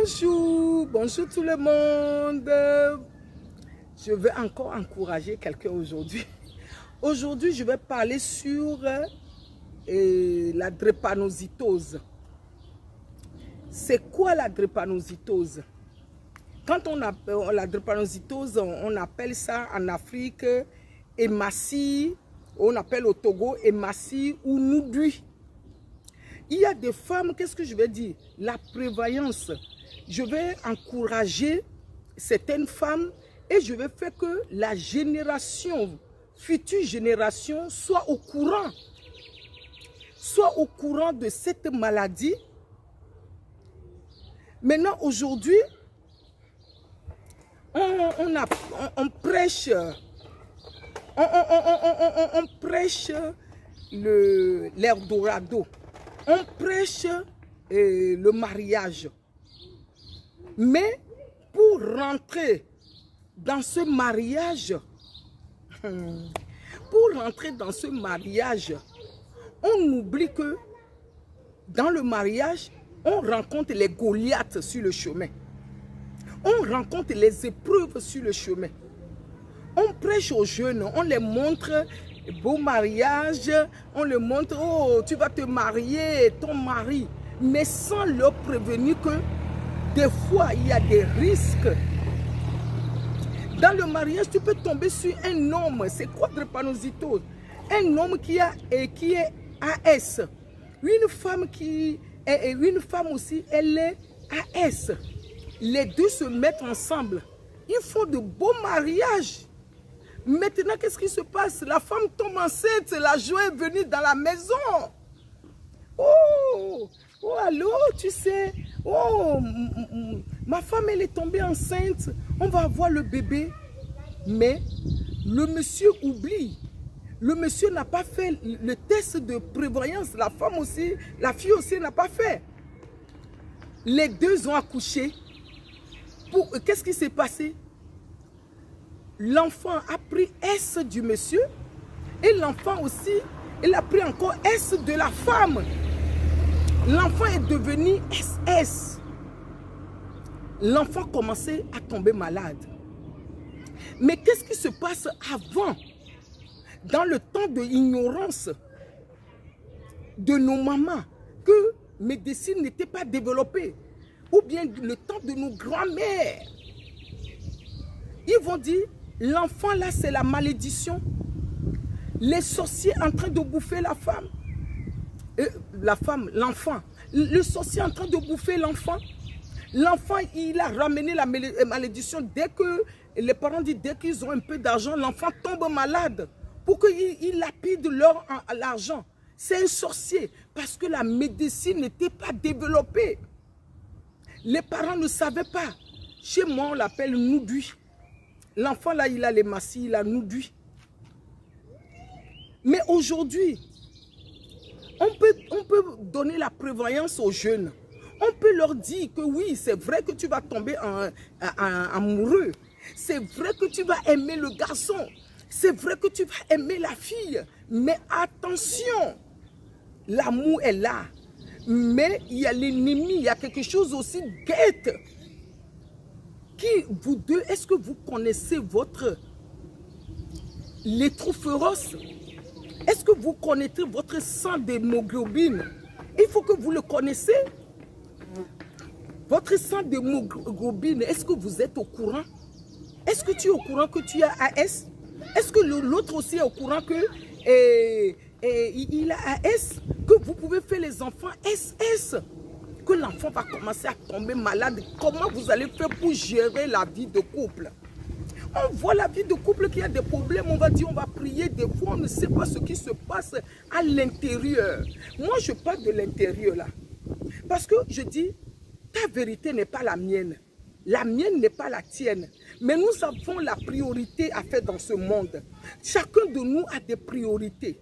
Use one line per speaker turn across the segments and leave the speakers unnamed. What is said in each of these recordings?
Bonjour, bonjour tout le monde. Je vais encore encourager quelqu'un aujourd'hui. Aujourd'hui, je vais parler sur la drépanocytose. C'est quoi la drépanocytose? Quand on appelle la drépanocytose, on appelle ça en Afrique hématie, on appelle au Togo hématie ou noudui. Il y a des femmes, qu'est-ce que je vais dire? La prévoyance. Je vais encourager certaines femmes et je vais faire que la génération, future génération, soit au courant de cette maladie. Maintenant, aujourd'hui, on prêche, on prêche l'Eldorado, on prêche le mariage. Mais pour rentrer dans ce mariage, on oublie que dans le mariage, on rencontre les Goliaths sur le chemin. On rencontre les épreuves sur le chemin. On prêche aux jeunes, on les montre beau mariage, on les montre, oh, tu vas te marier, ton mari, mais sans leur prévenir que des fois, il y a des risques. Dans le mariage, tu peux tomber sur un homme. C'est quoi drépanocytose? Un homme qui est AS. Une femme aussi, elle est AS. Les deux se mettent ensemble. Ils font de beaux mariages. Maintenant, qu'est-ce qui se passe? La femme tombe enceinte, la joie est venue dans la maison. Oh, allô, tu sais, oh, ma femme, elle est tombée enceinte, on va avoir le bébé. Mais le monsieur oublie. Le monsieur n'a pas fait le test de prévoyance. La femme aussi, la fille aussi n'a pas fait. Les deux ont accouché. Qu'est-ce qui s'est passé? L'enfant a pris S du monsieur et l'enfant aussi, il a pris encore S de la femme. L'enfant est devenu SS. L'enfant commençait à tomber malade. Mais qu'est-ce qui se passe avant? Dans le temps de l'ignorance de nos mamans, que médecine n'était pas développée, ou bien le temps de nos grands-mères, ils vont dire, l'enfant là c'est la malédiction. Les sorciers en train de bouffer la femme. L'enfant. Le sorcier en train de bouffer l'enfant. L'enfant, il a ramené la malédiction. Dès que les parents disent, dès qu'ils ont un peu d'argent, l'enfant tombe malade. Pour qu'ils lapident l'argent. C'est un sorcier. Parce que la médecine n'était pas développée. Les parents ne savaient pas. Chez moi, on l'appelle noudui. L'enfant là, il a les massis, il a noudui. Mais aujourd'hui, on peut donner la prévoyance aux jeunes. On peut leur dire que oui, c'est vrai que tu vas tomber amoureux. C'est vrai que tu vas aimer le garçon. C'est vrai que tu vas aimer la fille. Mais attention, l'amour est là. Mais il y a l'ennemi, il y a quelque chose aussi guette. Qui, vous deux, est-ce que vous connaissez votre létro féroce? Est-ce que vous connaissez votre sang d'hémoglobine? Il faut que vous le connaissez. Votre sang d'hémoglobine, est-ce que vous êtes au courant? Est-ce que tu es au courant que tu as AS? Est-ce que l'autre aussi est au courant que il a AS? Que vous pouvez faire les enfants SS? Que l'enfant va commencer à tomber malade. Comment vous allez faire pour gérer la vie de couple? On voit la vie de couple qui a des problèmes, on va dire, on va prier, des fois on ne sait pas ce qui se passe à l'intérieur. Moi je parle de l'intérieur là. Parce que je dis, ta vérité n'est pas la mienne. La mienne n'est pas la tienne. Mais nous avons la priorité à faire dans ce monde. Chacun de nous a des priorités.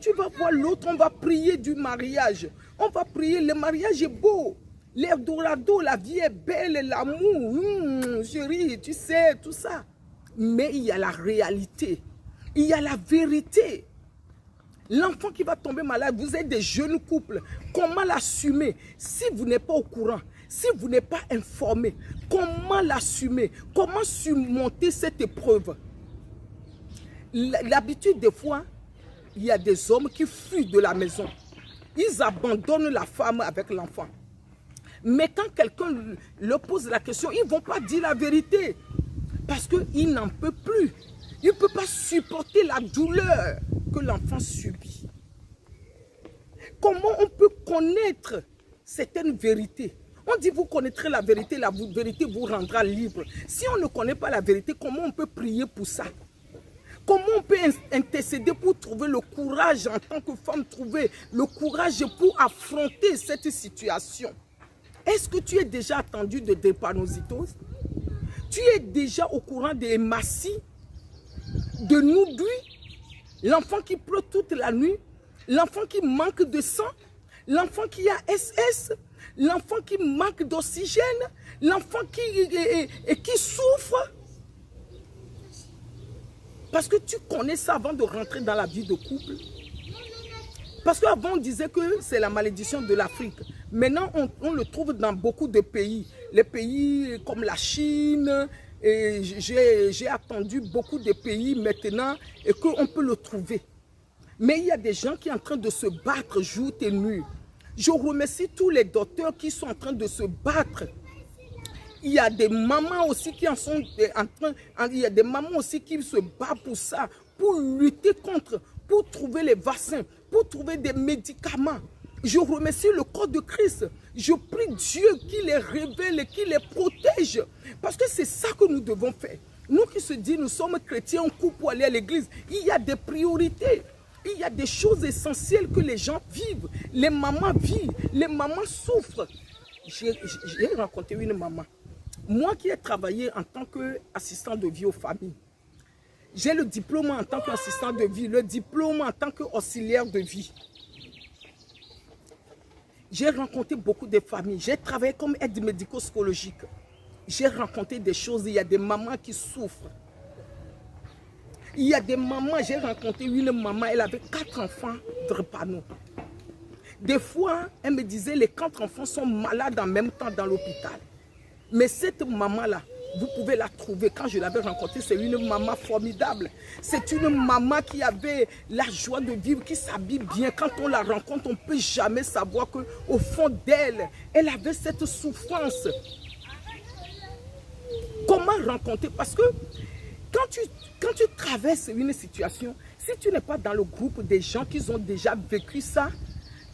Tu vas voir l'autre, on va prier du mariage. On va prier, le mariage est beau. L'Eldorado, la vie est belle, l'amour, chérie, tu sais, tout ça. Mais il y a la réalité. Il y a la vérité. L'enfant qui va tomber malade, vous êtes des jeunes couples. Comment l'assumer si vous n'êtes pas au courant? Si vous n'êtes pas informé, comment l'assumer? Comment surmonter cette épreuve? L'habitude des fois, il y a des hommes qui fuient de la maison. Ils abandonnent la femme avec l'enfant. Mais quand quelqu'un leur pose la question, ils ne vont pas dire la vérité. Parce qu'ils n'en peuvent plus. Ils ne peuvent pas supporter la douleur que l'enfant subit. Comment on peut connaître certaines vérités? On dit vous connaîtrez la vérité vous rendra libre. Si on ne connaît pas la vérité, comment on peut prier pour ça? Comment on peut intercéder pour trouver le courage en tant que femme, trouver le courage pour affronter cette situation? Est-ce que tu es déjà attendu de drépanocytose? Tu es déjà au courant de hématie, de noudouille, l'enfant qui pleure toute la nuit, l'enfant qui manque de sang, l'enfant qui a SS, l'enfant qui manque d'oxygène, l'enfant qui souffre? Parce que tu connais ça avant de rentrer dans la vie de couple. Parce qu'avant on disait que c'est la malédiction de l'Afrique. Maintenant on le trouve dans beaucoup de pays. Les pays comme la Chine, j'ai attendu beaucoup de pays maintenant et qu'on peut le trouver. Mais il y a des gens qui sont en train de se battre jour et nuit. Je remercie tous les docteurs qui sont en train de se battre. Il y a des mamans aussi qui en sont en train, il y a des mamans aussi qui se battent pour ça, pour lutter contre, pour trouver les vaccins, pour trouver des médicaments. Je remercie le corps de Christ. Je prie Dieu qu'il les révèle et qu'il les protège. Parce que c'est ça que nous devons faire. Nous qui se disons, nous sommes chrétiens, on coupe pour aller à l'église. Il y a des priorités. Il y a des choses essentielles que les gens vivent. Les mamans vivent. Les mamans souffrent. J'ai rencontré une maman. Moi qui ai travaillé en tant qu'assistant de vie aux familles, j'ai le diplôme en tant qu'assistant de vie, le diplôme en tant qu'auxiliaire de vie. J'ai rencontré beaucoup de familles. J'ai travaillé comme aide médico-psychologique. J'ai rencontré des choses. Il y a des mamans qui souffrent. Il y a des mamans, j'ai rencontré une maman, elle avait 4 enfants drépano. Des fois, elle me disait, les 4 enfants sont malades en même temps dans l'hôpital. Mais cette maman-là, vous pouvez la trouver. Quand je l'avais rencontrée, c'est une maman formidable. C'est une maman qui avait la joie de vivre, qui s'habille bien. Quand on la rencontre, on ne peut jamais savoir qu'au fond d'elle, elle avait cette souffrance. Comment rencontrer? Parce que quand tu traverses une situation, si tu n'es pas dans le groupe des gens qui ont déjà vécu ça,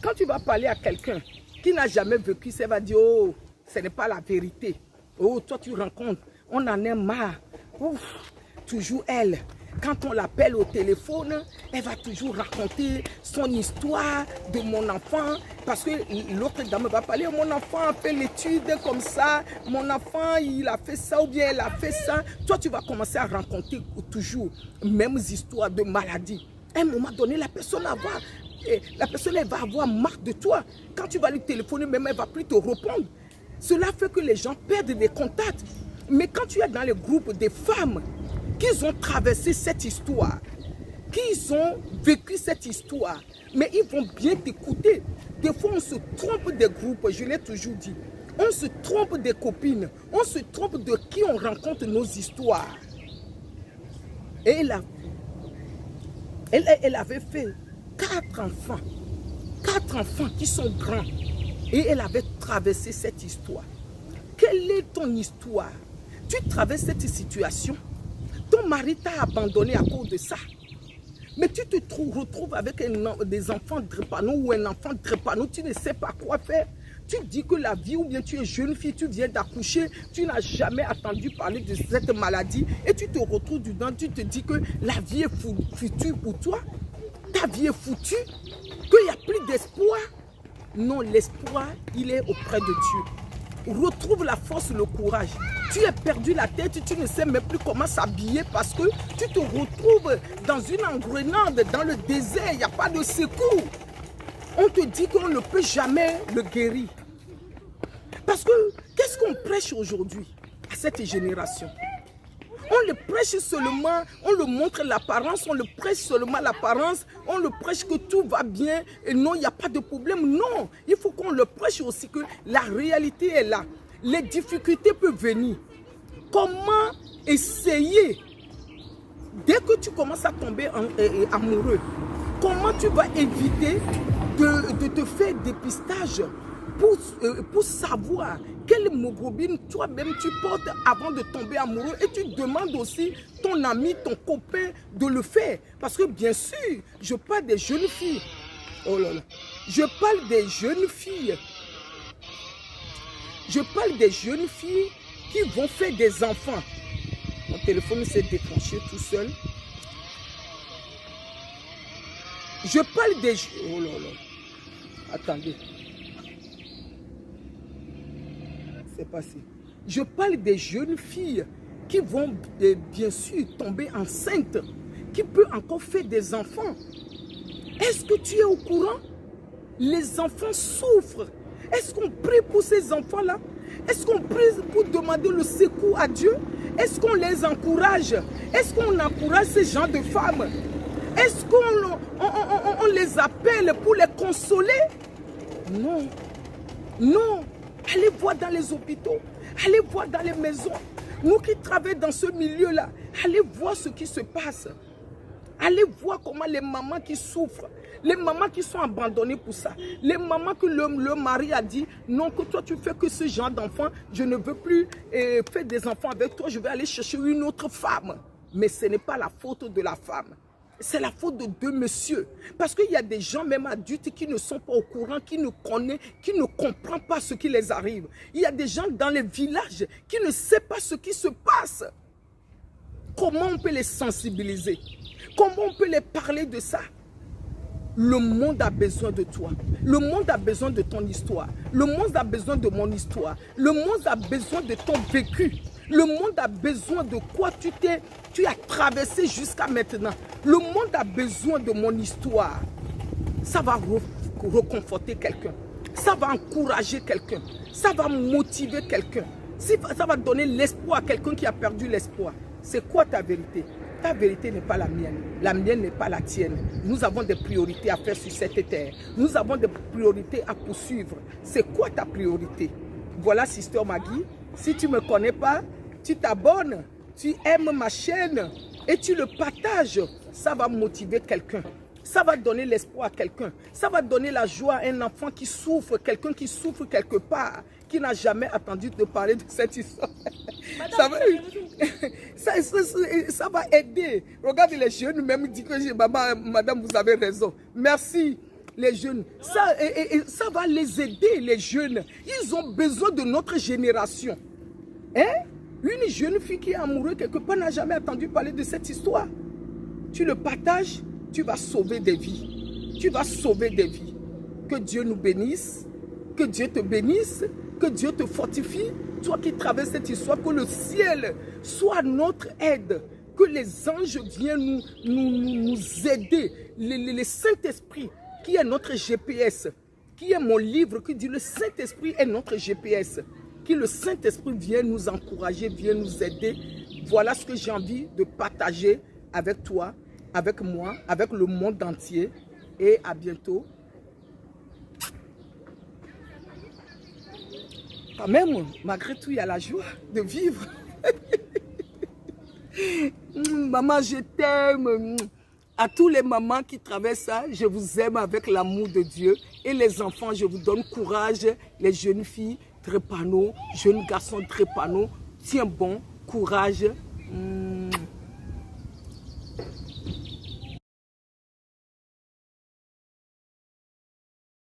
quand tu vas parler à quelqu'un qui n'a jamais vécu ça, il va dire, oh, ce n'est pas la vérité. Oh, toi tu rencontres, on en est marre. Ouf, toujours elle. Quand on l'appelle au téléphone, elle va toujours raconter son histoire de mon enfant. Parce que l'autre dame va parler, mon enfant a fait l'étude comme ça, mon enfant il a fait ça ou bien elle a fait ça. Toi tu vas commencer à raconter toujours les mêmes histoires de maladie. À un moment donné, la personne elle va avoir marre de toi. Quand tu vas lui téléphoner, même elle ne va plus te répondre. Cela fait que les gens perdent des contacts. Mais quand tu es dans le groupe des femmes qui ont traversé cette histoire, qui ont vécu cette histoire, mais ils vont bien t'écouter. Des fois, on se trompe des groupes, je l'ai toujours dit. On se trompe des copines, on se trompe de qui on rencontre nos histoires. Et elle avait fait 4 enfants. 4 enfants qui sont grands. Et elle avait traversé cette histoire. Quelle est ton histoire? Tu traverses cette situation. Ton mari t'a abandonné à cause de ça. Mais tu te retrouves avec des enfants drépano ou un enfant drépano, tu ne sais pas quoi faire. Tu dis que la vie, ou bien tu es jeune fille, tu viens d'accoucher, tu n'as jamais entendu parler de cette maladie et tu te retrouves dedans, tu te dis que la vie est foutue pour toi. Ta vie est foutue, qu'il n'y a plus d'espoir. Non, l'espoir, il est auprès de Dieu. Retrouve la force, le courage. Tu as perdu la tête, tu ne sais même plus comment s'habiller parce que tu te retrouves dans une engrenade, dans le désert, il n'y a pas de secours. On te dit qu'on ne peut jamais le guérir. Parce que, qu'est-ce qu'on prêche aujourd'hui à cette génération? On le prêche seulement, on le montre l'apparence, on le prêche seulement l'apparence, on le prêche que tout va bien et non, il n'y a pas de problème. Non, il faut qu'on le prêche aussi que la réalité est là. Les difficultés peuvent venir. Comment essayer, dès que tu commences à tomber amoureux, comment tu vas éviter de te faire dépistage pour savoir quelle hémoglobine toi-même tu portes avant de tomber amoureux, et tu demandes aussi ton ami, ton copain de le faire. Parce que bien sûr, je parle des jeunes filles. Oh là là. Je parle des jeunes filles. Je parle des jeunes filles qui vont faire des enfants. Mon téléphone s'est déclenché tout seul. Je parle des... Oh là là. Attendez. C'est passé. Je parle des jeunes filles qui vont bien sûr tomber enceintes, qui peuvent encore faire des enfants. Est-ce que tu es au courant? Les enfants souffrent. Est-ce qu'on prie pour ces enfants-là? Est-ce qu'on prie pour demander le secours à Dieu? Est-ce qu'on les encourage? Est-ce qu'on encourage ces gens de femmes? Est-ce qu'on les appelle pour les consoler? Non. Non. Allez voir dans les hôpitaux. Allez voir dans les maisons. Nous qui travaillons dans ce milieu-là, allez voir ce qui se passe. Allez voir comment les mamans qui souffrent, les mamans qui sont abandonnées pour ça, les mamans que le mari a dit, non, que toi tu fais que ce genre d'enfant, je ne veux plus faire des enfants avec toi, je vais aller chercher une autre femme. Mais ce n'est pas la faute de la femme. C'est la faute de deux messieurs. Parce qu'il y a des gens, même adultes, qui ne sont pas au courant, qui ne connaissent, qui ne comprennent pas ce qui les arrive. Il y a des gens dans les villages qui ne savent pas ce qui se passe. Comment on peut les sensibiliser? Comment on peut les parler de ça? Le monde a besoin de toi. Le monde a besoin de ton histoire. Le monde a besoin de mon histoire. Le monde a besoin de ton vécu. Le monde a besoin de quoi tu as traversé jusqu'à maintenant. Le monde a besoin de mon histoire. Ça va reconforter quelqu'un. Ça va encourager quelqu'un. Ça va motiver quelqu'un. Ça va donner l'espoir à quelqu'un qui a perdu l'espoir. C'est quoi ta vérité? Ta vérité n'est pas la mienne. La mienne n'est pas la tienne. Nous avons des priorités à faire sur cette terre. Nous avons des priorités à poursuivre. C'est quoi ta priorité? Voilà, Sister Maggie. Si tu ne me connais pas, tu t'abonnes, tu aimes ma chaîne et tu le partages. Ça va motiver quelqu'un. Ça va donner l'espoir à quelqu'un. Ça va donner la joie à un enfant qui souffre, quelqu'un qui souffre quelque part, qui n'a jamais attendu de parler de cette histoire. Ça va aider. Regarde, les jeunes même disent que madame, vous avez raison. Merci. Les jeunes, ça va les aider, les jeunes. Ils ont besoin de notre génération. Hein? Une jeune fille qui est amoureuse quelque part n'a jamais entendu parler de cette histoire. Tu le partages, tu vas sauver des vies. Tu vas sauver des vies. Que Dieu nous bénisse, que Dieu te bénisse, que Dieu te fortifie. Toi qui traverses cette histoire, que le ciel soit notre aide. Que les anges viennent nous aider. Les Saint-Esprit qui est notre GPS, qui est mon livre, qui dit le Saint-Esprit est notre GPS, que le Saint-Esprit vienne nous encourager, vienne nous aider. Voilà ce que j'ai envie de partager avec toi, avec moi, avec le monde entier. Et à bientôt. Quand même, malgré tout, il y a la joie de vivre. Maman, je t'aime. À tous les mamans qui traversent ça, je vous aime avec l'amour de Dieu. Et les enfants, je vous donne courage. Les jeunes filles, trépano, jeunes garçons, trépano. Tiens bon, courage.